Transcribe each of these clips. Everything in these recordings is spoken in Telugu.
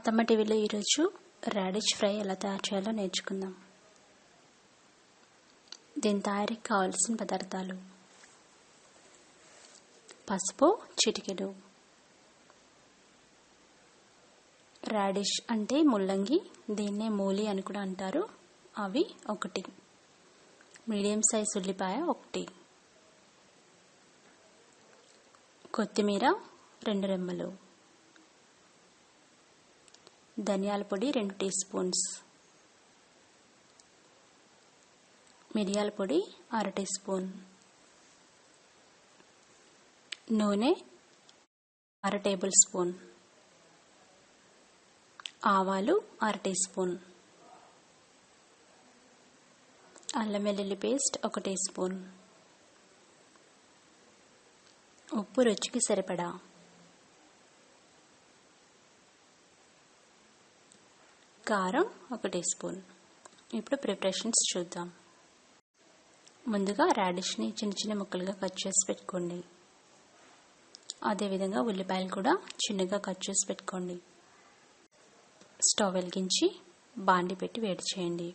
అత్తమ్మ టీవీలో ఈరోజు రాడిష్ ఫ్రై ఎలా తయారు చేయాలో నేర్చుకుందాం. దీని తయారీకి కావాల్సిన పదార్థాలు: పసుపు చిటికెడు, రాడిష్ అంటే ముల్లంగి, దీన్నే మూలి అని కూడా అంటారు, అవి 1, మీడియం సైజ్ ఉల్లిపాయ 1, కొత్తిమీర 2 రెమ్మలు, ధనియాల పొడి 2 టీ స్పూన్స్, మిరియాల పొడి 1/2 టీ స్పూన్, నూనె 1/2 టేబుల్ స్పూన్, ఆవాలు 1/2 టీ స్పూన్, అల్లం వెల్లుల్లి పేస్ట్ 1 టీ స్పూన్, ఉప్పు రుచికి సరిపడా, కారం 1 టీ స్పూన్. ఇప్పుడు ప్రిపరేషన్స్ చూద్దాం. ముందుగా రాడిష్ని చిన్న చిన్న ముక్కలుగా కట్ చేసి పెట్టుకోండి. అదేవిధంగా ఉల్లిపాయలు కూడా చిన్నగా కట్ చేసి పెట్టుకోండి. స్టవ్ వెలిగించి బాండి పెట్టి వేడి చేయండి.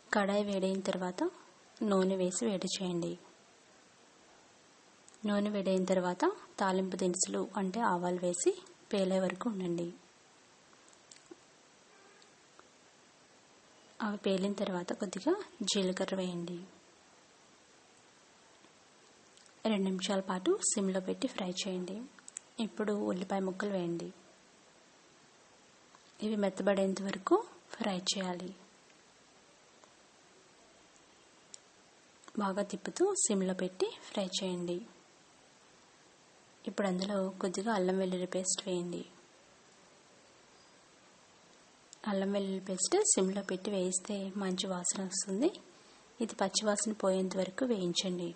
కడాయి వేడైన తర్వాత నూనె వేసి వేడి చేయండి. నూనె వేడైన తర్వాత తాలింపు దినుసులు అంటే ఆవాలు వేసి పేలే వరకు ఉండండి. అవి పేలిన తర్వాత కొద్దిగా జీలకర్ర వేయండి. 2 నిమిషాల పాటు సిమ్లో పెట్టి ఫ్రై చేయండి. ఇప్పుడు ఉల్లిపాయ ముక్కలు వేయండి. ఇవి మెత్తబడేంత వరకు ఫ్రై చేయాలి. బాగా తిప్పుతూ సిమ్లో పెట్టి ఫ్రై చేయండి. ఇప్పుడు అందులో కొద్దిగా అల్లం వెల్లుల్లి పేస్ట్ వేయండి. అల్లం వెల్లుల్లి పేస్ట్ సిమ్లో పెట్టి వేయిస్తే మంచి వాసన వస్తుంది. ఇది పచ్చి వాసన పోయేంత వరకు వేయించండి.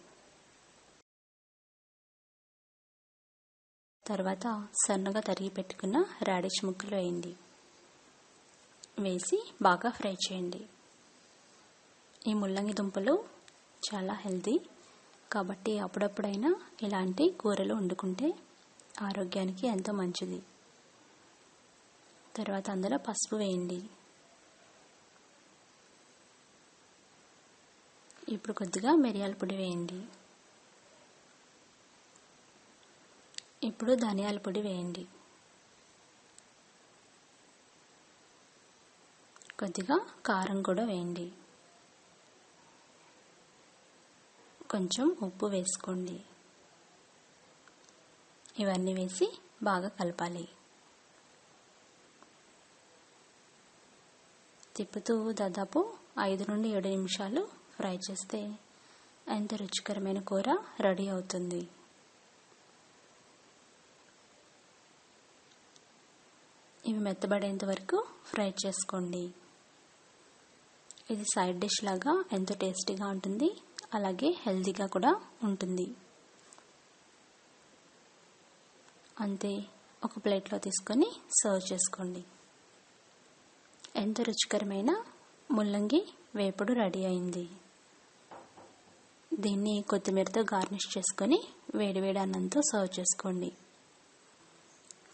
తర్వాత సన్నగా తరిగి పెట్టుకున్న రాడిష్ ముక్కలు వేయండి. వేసి బాగా ఫ్రై చేయండి. ఈ ముల్లంగి దుంపలు చాలా హెల్తీ కాబట్టి అప్పుడప్పుడైనా ఇలాంటి కూరలు వండుకుంటే ఆరోగ్యానికి ఎంతో మంచిది. తర్వాత అందులో పసుపు వేయండి. ఇప్పుడు కొద్దిగా మిరియాల పొడి వేయండి. ఇప్పుడు ధనియాల పొడి వేయండి. కొద్దిగా కారం కూడా వేయండి. కొంచెం ఉప్పు వేసుకోండి. ఇవన్నీ వేసి బాగా కలపాలి. తిప్పుతూ దాదాపు 5 నుండి 7 నిమిషాలు ఫ్రై చేస్తే ఎంత రుచికరమైన కూర రెడీ అవుతుంది. ఇవి మెత్తబడేంత వరకు ఫ్రై చేసుకోండి. ఇది సైడ్ డిష్ లాగా ఎంతో టేస్టీగా ఉంటుంది, అలాగే హెల్తీగా కూడా ఉంటుంది. అంతే, ఒక ప్లేట్లో తీసుకొని సర్వ్ చేసుకోండి. ఎంతో రుచికరమైన ముల్లంగి వేపుడు రెడీ అయింది. దీన్ని కొత్తిమీరతో గార్నిష్ చేసుకొని వేడివేడి అన్నంతో సర్వ్ చేసుకోండి.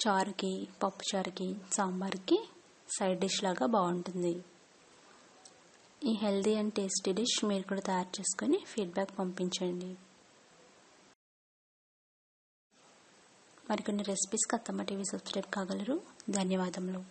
చారుకి, పప్పుచారుకి, సాంబార్కి సైడ్ డిష్ లాగా బాగుంటుంది. ఈ హెల్తీ అండ్ టేస్టీ డిష్ మీరు కూడా తయారు చేసుకొని ఫీడ్బ్యాక్ పంపించండి. మరికొన్ని రెసిపీస్కి అత్తమ్మ టీవీ సబ్స్క్రైబ్ కాగలరు. ధన్యవాదములు.